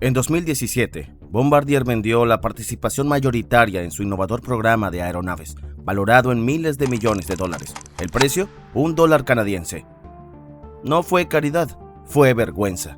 En 2017, Bombardier vendió la participación mayoritaria en su innovador programa de aeronaves, valorado en miles de millones de dólares. El precio, $1 canadiense. No fue caridad, fue vergüenza.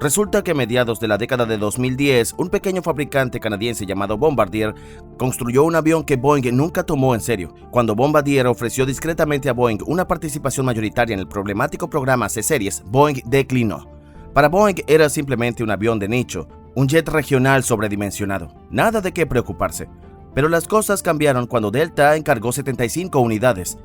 Resulta que a mediados de la década de 2010, un pequeño fabricante canadiense llamado Bombardier construyó un avión que Boeing nunca tomó en serio. Cuando Bombardier ofreció discretamente a Boeing una participación mayoritaria en el problemático programa C-Series, Boeing declinó. Para Boeing era simplemente un avión de nicho, un jet regional sobredimensionado. Nada de qué preocuparse. Pero las cosas cambiaron cuando Delta encargó 75 unidades.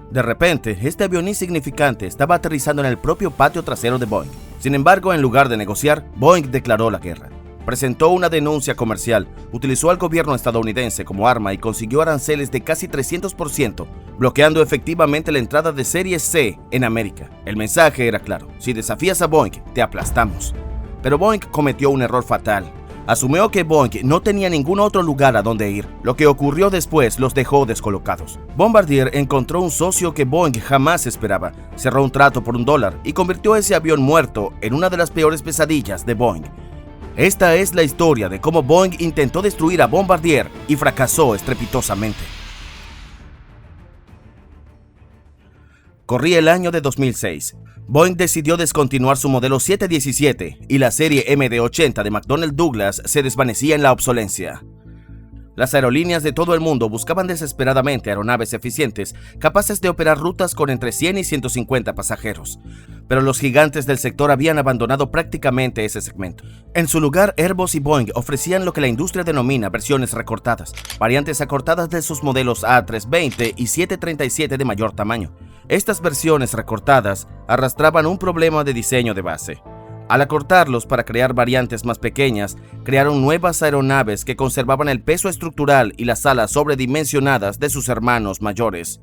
De repente, este avión insignificante estaba aterrizando en el propio patio trasero de Boeing. Sin embargo, en lugar de negociar, Boeing declaró la guerra. Presentó una denuncia comercial, utilizó al gobierno estadounidense como arma y consiguió aranceles de casi 300%, bloqueando efectivamente la entrada de Series C en América. El mensaje era claro: si desafías a Boeing, te aplastamos. Pero Boeing cometió un error fatal. Asumió que Boeing no tenía ningún otro lugar a donde ir. Lo que ocurrió después los dejó descolocados. Bombardier encontró un socio que Boeing jamás esperaba, cerró un trato por $1 y convirtió ese avión muerto en una de las peores pesadillas de Boeing. Esta es la historia de cómo Boeing intentó destruir a Bombardier y fracasó estrepitosamente. Corría el año de 2006. Boeing decidió descontinuar su modelo 717 y la serie MD-80 de McDonnell Douglas se desvanecía en la obsolencia. Las aerolíneas de todo el mundo buscaban desesperadamente aeronaves eficientes capaces de operar rutas con entre 100 y 150 pasajeros. Pero los gigantes del sector habían abandonado prácticamente ese segmento. En su lugar, Airbus y Boeing ofrecían lo que la industria denomina versiones recortadas, variantes acortadas de sus modelos A320 y 737 de mayor tamaño. Estas versiones recortadas arrastraban un problema de diseño de base. Al acortarlos para crear variantes más pequeñas, crearon nuevas aeronaves que conservaban el peso estructural y las alas sobredimensionadas de sus hermanos mayores.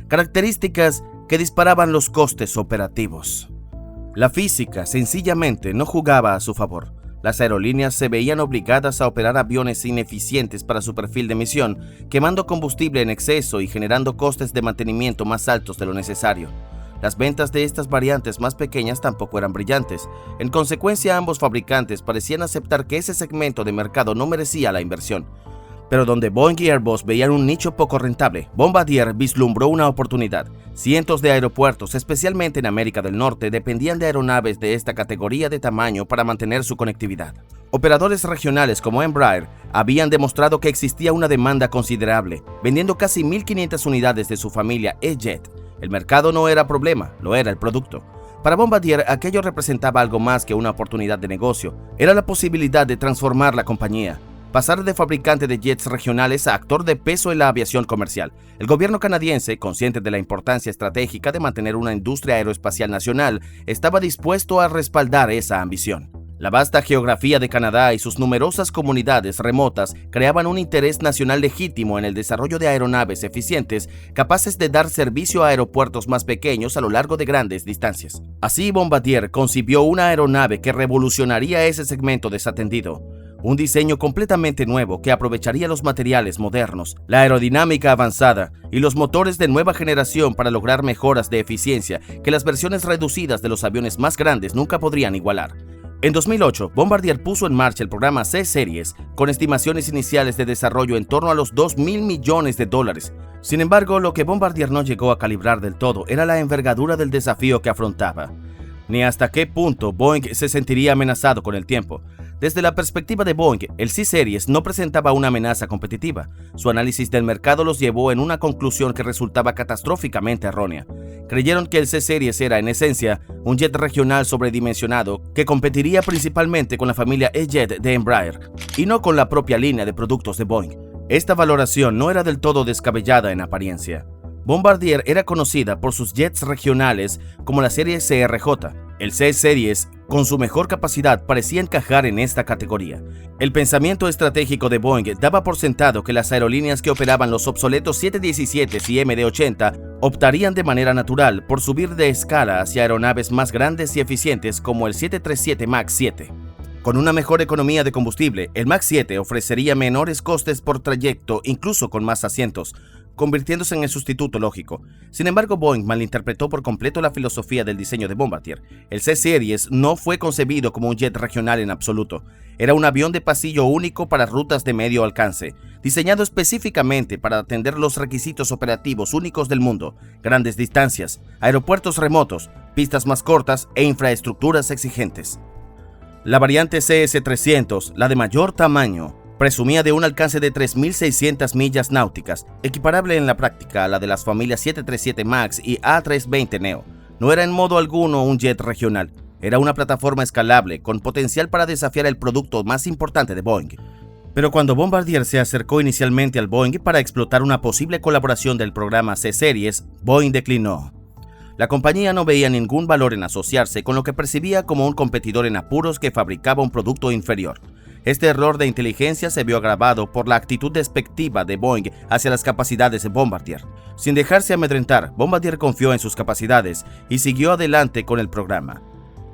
Características que disparaban los costes operativos. La física sencillamente no jugaba a su favor. Las aerolíneas se veían obligadas a operar aviones ineficientes para su perfil de misión, quemando combustible en exceso y generando costes de mantenimiento más altos de lo necesario. Las ventas de estas variantes más pequeñas tampoco eran brillantes. En consecuencia, ambos fabricantes parecían aceptar que ese segmento de mercado no merecía la inversión. Pero donde Boeing y Airbus veían un nicho poco rentable, Bombardier vislumbró una oportunidad. Cientos de aeropuertos, especialmente en América del Norte, dependían de aeronaves de esta categoría de tamaño para mantener su conectividad. Operadores regionales como Embraer habían demostrado que existía una demanda considerable, vendiendo casi 1.500 unidades de su familia E-Jet. El mercado no era problema, lo era el producto. Para Bombardier, aquello representaba algo más que una oportunidad de negocio. Era la posibilidad de transformar la compañía, pasar de fabricante de jets regionales a actor de peso en la aviación comercial. El gobierno canadiense, consciente de la importancia estratégica de mantener una industria aeroespacial nacional, estaba dispuesto a respaldar esa ambición. La vasta geografía de Canadá y sus numerosas comunidades remotas creaban un interés nacional legítimo en el desarrollo de aeronaves eficientes capaces de dar servicio a aeropuertos más pequeños a lo largo de grandes distancias. Así, Bombardier concibió una aeronave que revolucionaría ese segmento desatendido. Un diseño completamente nuevo que aprovecharía los materiales modernos, la aerodinámica avanzada y los motores de nueva generación para lograr mejoras de eficiencia que las versiones reducidas de los aviones más grandes nunca podrían igualar. En 2008, Bombardier puso en marcha el programa C-Series con estimaciones iniciales de desarrollo en torno a los $2.000 millones. Sin embargo, lo que Bombardier no llegó a calibrar del todo era la envergadura del desafío que afrontaba, ni hasta qué punto Boeing se sentiría amenazado con el tiempo. Desde la perspectiva de Boeing, el C-Series no presentaba una amenaza competitiva. Su análisis del mercado los llevó en una conclusión que resultaba catastróficamente errónea. Creyeron que el C-Series era, en esencia, un jet regional sobredimensionado que competiría principalmente con la familia E-Jet de Embraer y no con la propia línea de productos de Boeing. Esta valoración no era del todo descabellada en apariencia. Bombardier era conocida por sus jets regionales como la serie CRJ. El C-Series, con su mejor capacidad, parecía encajar en esta categoría. El pensamiento estratégico de Boeing daba por sentado que las aerolíneas que operaban los obsoletos 717 y MD-80 optarían de manera natural por subir de escala hacia aeronaves más grandes y eficientes como el 737 MAX 7. Con una mejor economía de combustible, el MAX 7 ofrecería menores costes por trayecto, incluso con más asientos. convirtiéndose en el sustituto lógico. Sin embargo, Boeing malinterpretó por completo la filosofía del diseño de Bombardier. El C-Series no fue concebido como un jet regional en absoluto. Era un avión de pasillo único para rutas de medio alcance, diseñado específicamente para atender los requisitos operativos únicos del mundo: grandes distancias, aeropuertos remotos, pistas más cortas e infraestructuras exigentes. La variante CS-300, la de mayor tamaño, presumía de un alcance de 3.600 millas náuticas, equiparable en la práctica a la de las familias 737 MAX y A320neo. No era en modo alguno un jet regional, era una plataforma escalable con potencial para desafiar el producto más importante de Boeing. Pero cuando Bombardier se acercó inicialmente al Boeing para explotar una posible colaboración del programa C-Series, Boeing declinó. La compañía no veía ningún valor en asociarse con lo que percibía como un competidor en apuros que fabricaba un producto inferior. Este error de inteligencia se vio agravado por la actitud despectiva de Boeing hacia las capacidades de Bombardier. Sin dejarse amedrentar, Bombardier confió en sus capacidades y siguió adelante con el programa.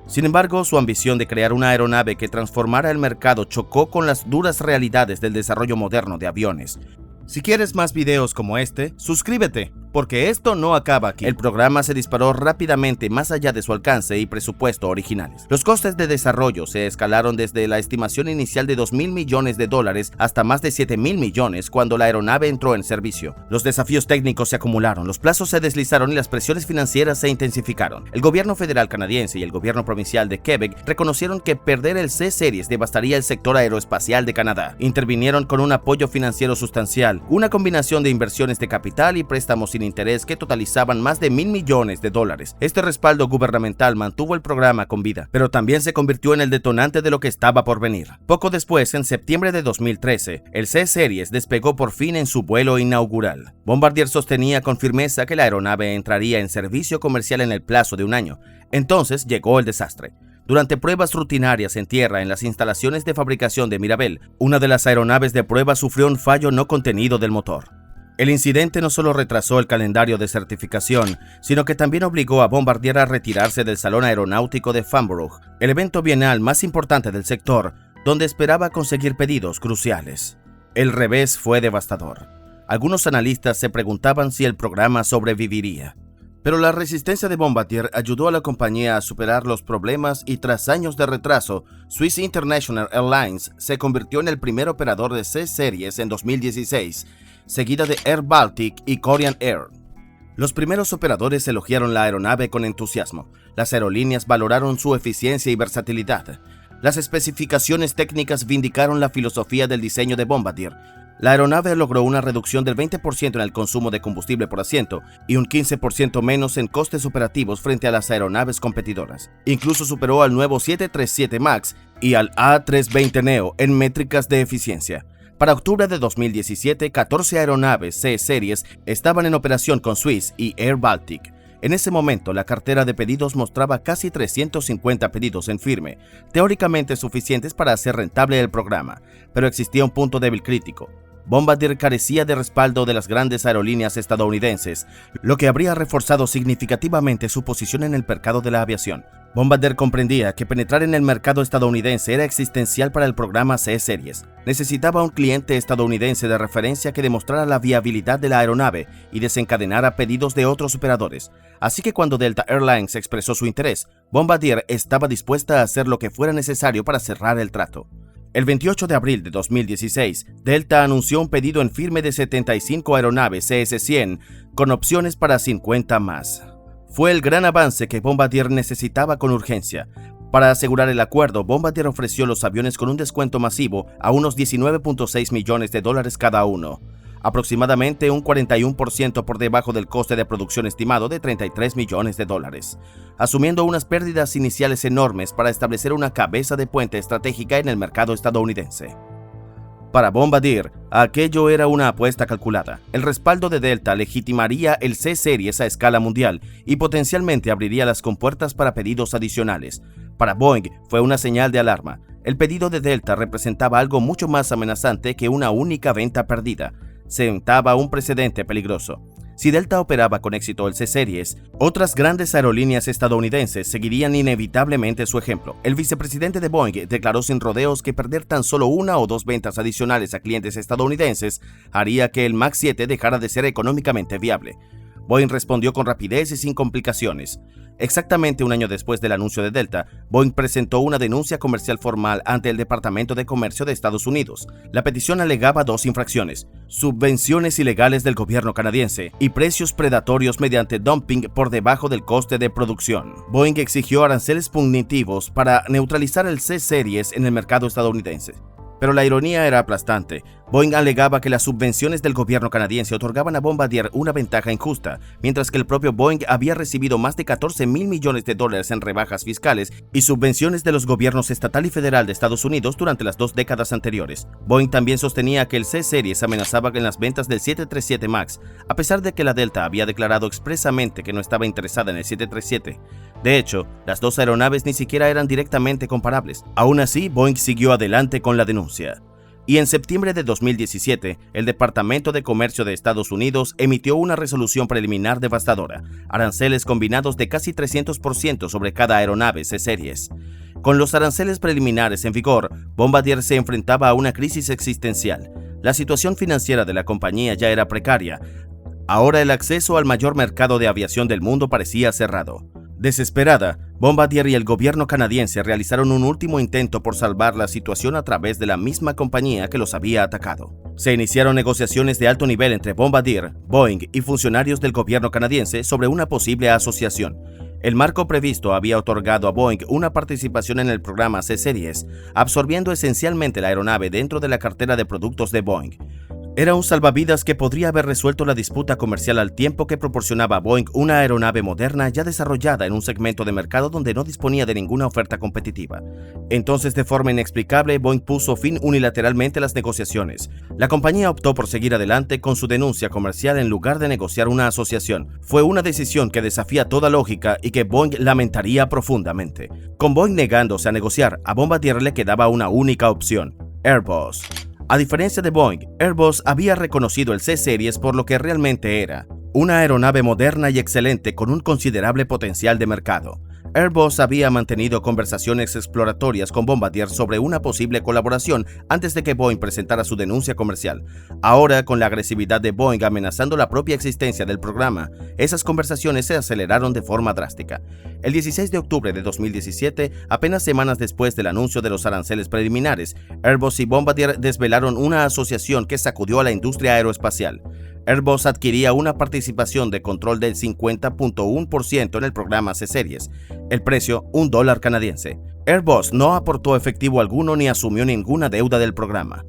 Sin embargo, su ambición de crear una aeronave que transformara el mercado chocó con las duras realidades del desarrollo moderno de aviones. Si quieres más videos como este, suscríbete, porque esto no acaba aquí. El programa se disparó rápidamente más allá de su alcance y presupuesto originales. Los costes de desarrollo se escalaron desde la estimación inicial de $2.000 millones hasta más de $7.000 millones cuando la aeronave entró en servicio. Los desafíos técnicos se acumularon, los plazos se deslizaron y las presiones financieras se intensificaron. El gobierno federal canadiense y el gobierno provincial de Quebec reconocieron que perder el C-Series devastaría el sector aeroespacial de Canadá. Intervinieron con un apoyo financiero sustancial, una combinación de inversiones de capital y préstamos sin interés que totalizaban más de $1.000 millones. Este respaldo gubernamental mantuvo el programa con vida, pero también se convirtió en el detonante de lo que estaba por venir. Poco después, en septiembre de 2013, el C-Series despegó por fin en su vuelo inaugural. Bombardier sostenía con firmeza que la aeronave entraría en servicio comercial en el plazo de un año. Entonces llegó el desastre. Durante pruebas rutinarias en tierra en las instalaciones de fabricación de Mirabel, una de las aeronaves de prueba sufrió un fallo no contenido del motor. El incidente no solo retrasó el calendario de certificación, sino que también obligó a Bombardier a retirarse del Salón Aeronáutico de Farnborough, el evento bienal más importante del sector, donde esperaba conseguir pedidos cruciales. El revés fue devastador. Algunos analistas se preguntaban si el programa sobreviviría. Pero la resistencia de Bombardier ayudó a la compañía a superar los problemas y tras años de retraso, Swiss International Airlines se convirtió en el primer operador de C-Series en 2016, seguida de Air Baltic y Korean Air. Los primeros operadores elogiaron la aeronave con entusiasmo. Las aerolíneas valoraron su eficiencia y versatilidad. Las especificaciones técnicas vindicaron la filosofía del diseño de Bombardier. La aeronave logró una reducción del 20% en el consumo de combustible por asiento y un 15% menos en costes operativos frente a las aeronaves competidoras. Incluso superó al nuevo 737 MAX y al A320neo en métricas de eficiencia. Para octubre de 2017, 14 aeronaves C-Series estaban en operación con Swiss y Air Baltic. En ese momento, la cartera de pedidos mostraba casi 350 pedidos en firme, teóricamente suficientes para hacer rentable el programa, pero existía un punto débil crítico. Bombardier carecía de respaldo de las grandes aerolíneas estadounidenses, lo que habría reforzado significativamente su posición en el mercado de la aviación. Bombardier comprendía que penetrar en el mercado estadounidense era existencial para el programa C-Series. Necesitaba un cliente estadounidense de referencia que demostrara la viabilidad de la aeronave y desencadenara pedidos de otros operadores. Así que cuando Delta Airlines expresó su interés, Bombardier estaba dispuesta a hacer lo que fuera necesario para cerrar el trato. El 28 de abril de 2016, Delta anunció un pedido en firme de 75 aeronaves CS-100 con opciones para 50 más. Fue el gran avance que Bombardier necesitaba con urgencia. Para asegurar el acuerdo, Bombardier ofreció los aviones con un descuento masivo a unos $19.6 millones cada uno, aproximadamente un 41% por debajo del coste de producción estimado de $33 millones, asumiendo unas pérdidas iniciales enormes para establecer una cabeza de puente estratégica en el mercado estadounidense. Para Bombardier, aquello era una apuesta calculada. El respaldo de Delta legitimaría el C-Series a escala mundial y potencialmente abriría las compuertas para pedidos adicionales. Para Boeing fue una señal de alarma. El pedido de Delta representaba algo mucho más amenazante que una única venta perdida. Sentaba un precedente peligroso. Si Delta operaba con éxito el C-Series, otras grandes aerolíneas estadounidenses seguirían inevitablemente su ejemplo. El vicepresidente de Boeing declaró sin rodeos que perder tan solo una o dos ventas adicionales a clientes estadounidenses haría que el MAX 7 dejara de ser económicamente viable. Boeing respondió con rapidez y sin complicaciones. Exactamente un año después del anuncio de Delta, Boeing presentó una denuncia comercial formal ante el Departamento de Comercio de Estados Unidos. La petición alegaba dos infracciones: subvenciones ilegales del gobierno canadiense y precios predatorios mediante dumping por debajo del coste de producción. Boeing exigió aranceles punitivos para neutralizar el C-Series en el mercado estadounidense. Pero la ironía era aplastante. Boeing alegaba que las subvenciones del gobierno canadiense otorgaban a Bombardier una ventaja injusta, mientras que el propio Boeing había recibido más de 14.000 millones de dólares en rebajas fiscales y subvenciones de los gobiernos estatal y federal de Estados Unidos durante las 2 décadas anteriores. Boeing también sostenía que el C-Series amenazaba en las ventas del 737 MAX, a pesar de que la Delta había declarado expresamente que no estaba interesada en el 737. De hecho, las dos aeronaves ni siquiera eran directamente comparables. Aún así, Boeing siguió adelante con la denuncia. Y en septiembre de 2017, el Departamento de Comercio de Estados Unidos emitió una resolución preliminar devastadora: aranceles combinados de casi 300% sobre cada aeronave C-Series. Con los aranceles preliminares en vigor, Bombardier se enfrentaba a una crisis existencial. La situación financiera de la compañía ya era precaria. Ahora el acceso al mayor mercado de aviación del mundo parecía cerrado. Desesperada, Bombardier y el gobierno canadiense realizaron un último intento por salvar la situación a través de la misma compañía que los había atacado. Se iniciaron negociaciones de alto nivel entre Bombardier, Boeing y funcionarios del gobierno canadiense sobre una posible asociación. El marco previsto había otorgado a Boeing una participación en el programa C-Series, absorbiendo esencialmente la aeronave dentro de la cartera de productos de Boeing. Era un salvavidas que podría haber resuelto la disputa comercial al tiempo que proporcionaba a Boeing una aeronave moderna ya desarrollada en un segmento de mercado donde no disponía de ninguna oferta competitiva. Entonces, de forma inexplicable, Boeing puso fin unilateralmente a las negociaciones. La compañía optó por seguir adelante con su denuncia comercial en lugar de negociar una asociación. Fue una decisión que desafía toda lógica y que Boeing lamentaría profundamente. Con Boeing negándose a negociar, a Bombardier le quedaba una única opción: Airbus. A diferencia de Boeing, Airbus había reconocido el C-Series por lo que realmente era: una aeronave moderna y excelente con un considerable potencial de mercado. Airbus había mantenido conversaciones exploratorias con Bombardier sobre una posible colaboración antes de que Boeing presentara su denuncia comercial. Ahora, con la agresividad de Boeing amenazando la propia existencia del programa, esas conversaciones se aceleraron de forma drástica. El 16 de octubre de 2017, apenas semanas después del anuncio de los aranceles preliminares, Airbus y Bombardier desvelaron una asociación que sacudió a la industria aeroespacial. Airbus adquiría una participación de control del 50.1% en el programa C-Series. El precio, $1 canadiense. Airbus no aportó efectivo alguno ni asumió ninguna deuda del programa.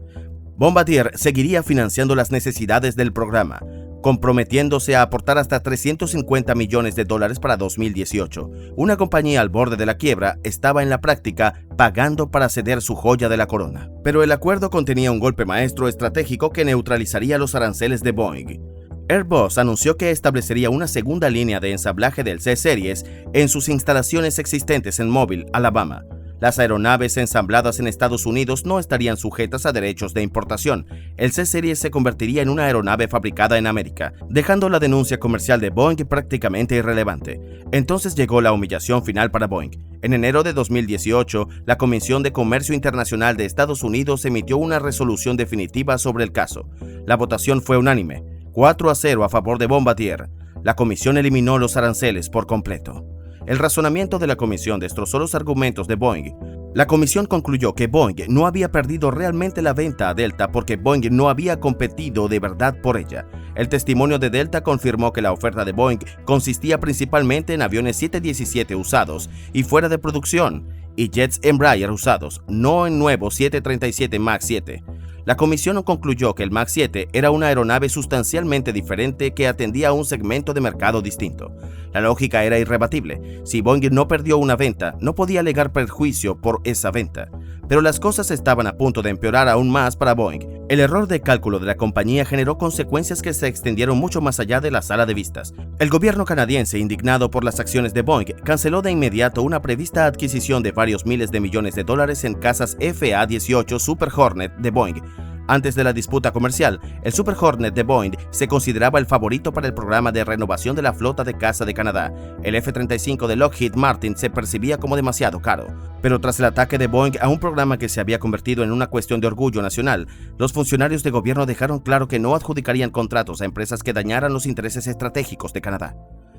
Bombardier seguiría financiando las necesidades del programa, comprometiéndose a aportar hasta $350 millones para 2018. Una compañía al borde de la quiebra estaba en la práctica pagando para ceder su joya de la corona. Pero el acuerdo contenía un golpe maestro estratégico que neutralizaría los aranceles de Boeing. Airbus anunció que establecería una segunda línea de ensamblaje del C-Series en sus instalaciones existentes en Mobile, Alabama. Las aeronaves ensambladas en Estados Unidos no estarían sujetas a derechos de importación. El C-Series se convertiría en una aeronave fabricada en América, dejando la denuncia comercial de Boeing prácticamente irrelevante. Entonces llegó la humillación final para Boeing. En enero de 2018, la Comisión de Comercio Internacional de Estados Unidos emitió una resolución definitiva sobre el caso. La votación fue unánime, 4-0 a favor de Bombardier. La comisión eliminó los aranceles por completo. El razonamiento de la comisión destrozó los argumentos de Boeing. La comisión concluyó que Boeing no había perdido realmente la venta a Delta porque Boeing no había competido de verdad por ella. El testimonio de Delta confirmó que la oferta de Boeing consistía principalmente en aviones 717 usados y fuera de producción, y jets Embraer usados, no en nuevos 737 MAX 7. La comisión concluyó que el MAX 7 era una aeronave sustancialmente diferente que atendía a un segmento de mercado distinto. La lógica era irrebatible. Si Boeing no perdió una venta, no podía alegar perjuicio por esa venta. Pero las cosas estaban a punto de empeorar aún más para Boeing. El error de cálculo de la compañía generó consecuencias que se extendieron mucho más allá de la sala de vistas. El gobierno canadiense, indignado por las acciones de Boeing, canceló de inmediato una prevista adquisición de varios miles de millones de dólares en cazas FA-18 Super Hornet de Boeing. Antes de la disputa comercial, el Super Hornet de Boeing se consideraba el favorito para el programa de renovación de la flota de caza de Canadá. El F-35 de Lockheed Martin se percibía como demasiado caro. Pero tras el ataque de Boeing a un programa que se había convertido en una cuestión de orgullo nacional, los funcionarios de gobierno dejaron claro que no adjudicarían contratos a empresas que dañaran los intereses estratégicos de Canadá.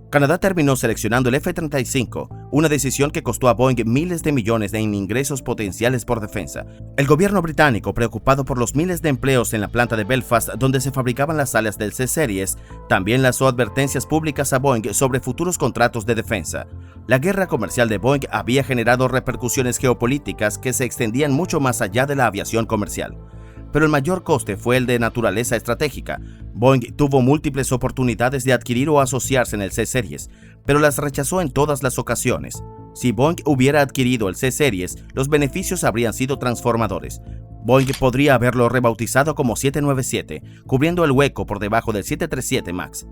Canadá terminó seleccionando el F-35, una decisión que costó a Boeing miles de millones en ingresos potenciales por defensa. El gobierno británico, preocupado por los miles de empleos en la planta de Belfast donde se fabricaban las alas del C-Series, también lanzó advertencias públicas a Boeing sobre futuros contratos de defensa. La guerra comercial de Boeing había generado repercusiones geopolíticas que se extendían mucho más allá de la aviación comercial. Pero el mayor coste fue el de naturaleza estratégica. Boeing tuvo múltiples oportunidades de adquirir o asociarse en el C-Series, pero las rechazó en todas las ocasiones. Si Boeing hubiera adquirido el C-Series, los beneficios habrían sido transformadores. Boeing podría haberlo rebautizado como 797, cubriendo el hueco por debajo del 737 MAX.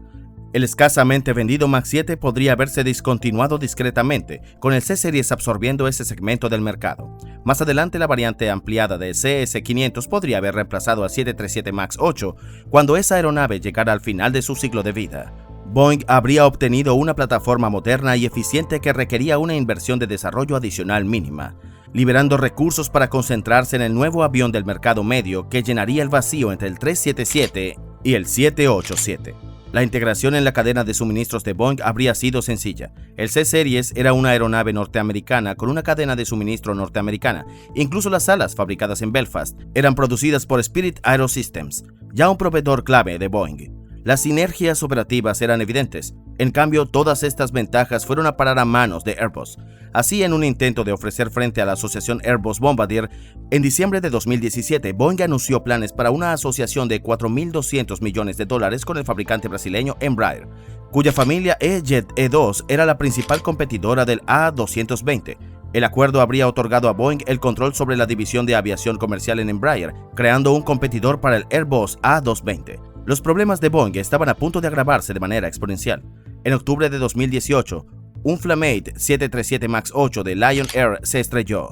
El escasamente vendido MAX 7 podría haberse discontinuado discretamente, con el C-Series absorbiendo ese segmento del mercado. Más adelante, la variante ampliada de CS500 podría haber reemplazado al 737 MAX 8 cuando esa aeronave llegara al final de su ciclo de vida. Boeing habría obtenido una plataforma moderna y eficiente que requería una inversión de desarrollo adicional mínima, liberando recursos para concentrarse en el nuevo avión del mercado medio que llenaría el vacío entre el 377 y el 787. La integración en la cadena de suministros de Boeing habría sido sencilla. El C-Series era una aeronave norteamericana con una cadena de suministro norteamericana. Incluso las alas fabricadas en Belfast eran producidas por Spirit AeroSystems, ya un proveedor clave de Boeing. Las sinergias operativas eran evidentes. En cambio, todas estas ventajas fueron a parar a manos de Airbus. Así, en un intento de ofrecer frente a la asociación Airbus Bombardier, en diciembre de 2017, Boeing anunció planes para una asociación de $4.200 millones con el fabricante brasileño Embraer, cuya familia E-Jet E2 era la principal competidora del A220. El acuerdo habría otorgado a Boeing el control sobre la división de aviación comercial en Embraer, creando un competidor para el Airbus A220. Los problemas de Boeing estaban a punto de agravarse de manera exponencial. En octubre de 2018, un Flamate 737 MAX 8 de Lion Air se estrelló,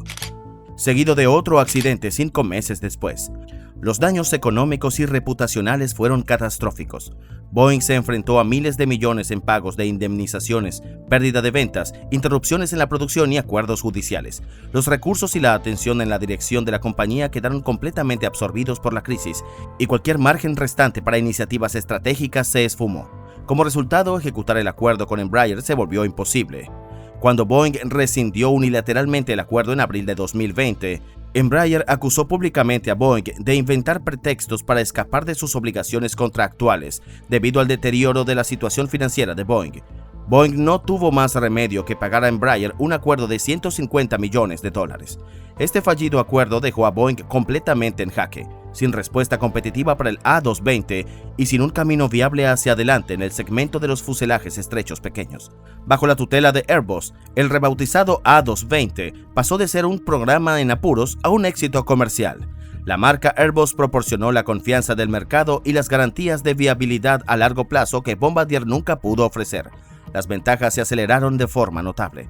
seguido de otro accidente 5 meses después. Los daños económicos y reputacionales fueron catastróficos. Boeing se enfrentó a miles de millones en pagos de indemnizaciones, pérdida de ventas, interrupciones en la producción y acuerdos judiciales. Los recursos y la atención en la dirección de la compañía quedaron completamente absorbidos por la crisis y cualquier margen restante para iniciativas estratégicas se esfumó. Como resultado, ejecutar el acuerdo con Embraer se volvió imposible. Cuando Boeing rescindió unilateralmente el acuerdo en abril de 2020, Embraer acusó públicamente a Boeing de inventar pretextos para escapar de sus obligaciones contractuales debido al deterioro de la situación financiera de Boeing. Boeing no tuvo más remedio que pagar a Embraer un acuerdo de $150 millones. Este fallido acuerdo dejó a Boeing completamente en jaque, sin respuesta competitiva para el A220 y sin un camino viable hacia adelante en el segmento de los fuselajes estrechos pequeños. Bajo la tutela de Airbus, el rebautizado A220 pasó de ser un programa en apuros a un éxito comercial. La marca Airbus proporcionó la confianza del mercado y las garantías de viabilidad a largo plazo que Bombardier nunca pudo ofrecer. Las ventajas se aceleraron de forma notable.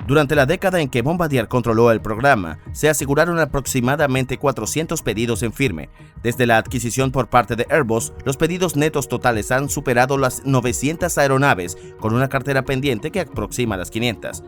Durante la década en que Bombardier controló el programa, se aseguraron aproximadamente 400 pedidos en firme. Desde la adquisición por parte de Airbus, los pedidos netos totales han superado las 900 aeronaves, con una cartera pendiente que aproxima las 500.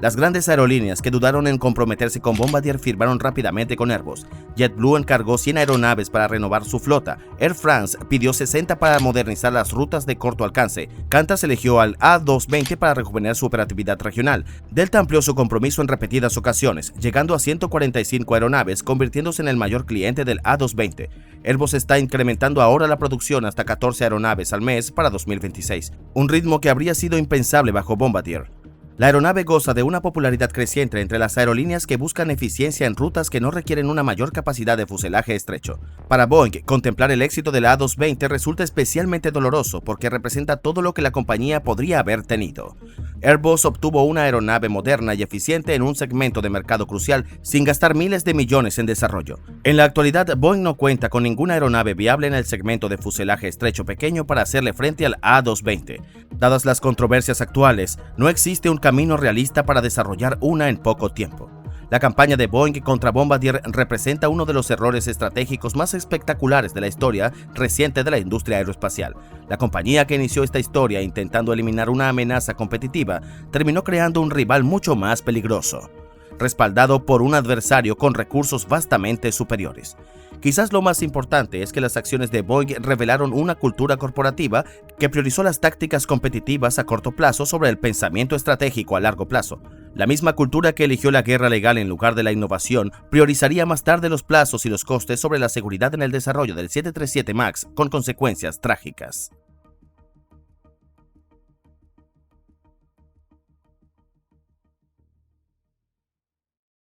Las grandes aerolíneas que dudaron en comprometerse con Bombardier firmaron rápidamente con Airbus. JetBlue encargó 100 aeronaves para renovar su flota. Air France pidió 60 para modernizar las rutas de corto alcance. Qantas eligió al A220 para rejuvenecer su operatividad regional. Delta amplió su compromiso en repetidas ocasiones, llegando a 145 aeronaves, convirtiéndose en el mayor cliente del A220. Airbus está incrementando ahora la producción hasta 14 aeronaves al mes para 2026, un ritmo que habría sido impensable bajo Bombardier. La aeronave goza de una popularidad creciente entre las aerolíneas que buscan eficiencia en rutas que no requieren una mayor capacidad de fuselaje estrecho. Para Boeing, contemplar el éxito de la A220 resulta especialmente doloroso porque representa todo lo que la compañía podría haber tenido. Airbus obtuvo una aeronave moderna y eficiente en un segmento de mercado crucial sin gastar miles de millones en desarrollo. En la actualidad, Boeing no cuenta con ninguna aeronave viable en el segmento de fuselaje estrecho pequeño para hacerle frente al A220. Dadas las controversias actuales, no existe un camino realista para desarrollar una en poco tiempo. La campaña de Boeing contra Bombardier representa uno de los errores estratégicos más espectaculares de la historia reciente de la industria aeroespacial. La compañía que inició esta historia intentando eliminar una amenaza competitiva terminó creando un rival mucho más peligroso, respaldado por un adversario con recursos vastamente superiores. Quizás lo más importante es que las acciones de Boeing revelaron una cultura corporativa que priorizó las tácticas competitivas a corto plazo sobre el pensamiento estratégico a largo plazo. La misma cultura que eligió la guerra legal en lugar de la innovación priorizaría más tarde los plazos y los costes sobre la seguridad en el desarrollo del 737 MAX, con consecuencias trágicas.